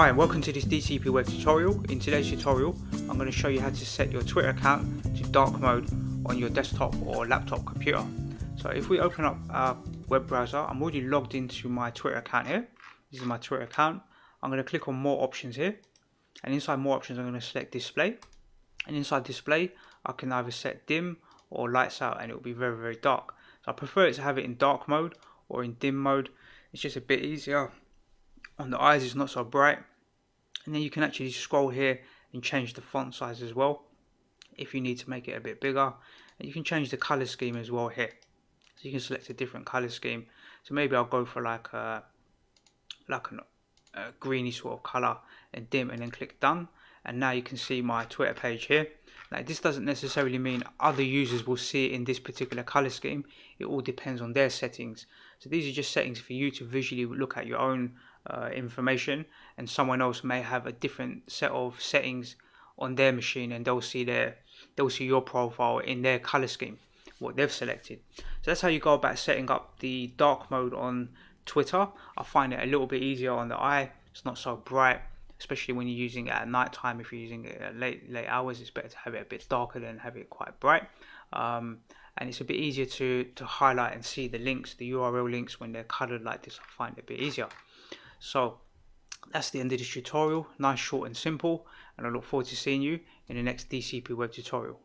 Hi and welcome to this DCP web tutorial. In today's tutorial I'm going to show you how to set your Twitter account to dark mode on your desktop or laptop computer. So if we open up our web browser, I'm already logged into my Twitter account here. This is my Twitter account. I'm going to click on more options here, and inside more options I'm going to select display, and inside display I can either set dim or lights out, and it will be very dark. So I prefer it to have it in dark mode or in dim mode. It's just a bit easier on the eyes, it's not so bright. And then you can actually scroll here and change the font size as well if you need to make it a bit bigger, and you can change the color scheme as well here, so you can select a different color scheme. So maybe I'll go for like a greeny sort of color and dim, and then click done, and now you can see my Twitter page here. Now this doesn't necessarily mean other users will see it in this particular color scheme. It all depends on their settings. So these are just settings for you to visually look at your own information, and someone else may have a different set of settings on their machine, and they'll see your profile in their color scheme, what they've selected. So that's how you go about setting up the dark mode on Twitter. I find it a little bit easier on the eye. It's not so bright, especially when you're using it at night time. If you're using it at late hours, it's better to have it a bit darker than have it quite bright. And it's a bit easier to highlight and see the links, the URL links, when they're colored like this. I find it a bit easier. So that's the end of this tutorial. Nice, short and simple, and I look forward to seeing you in the next DCP web tutorial.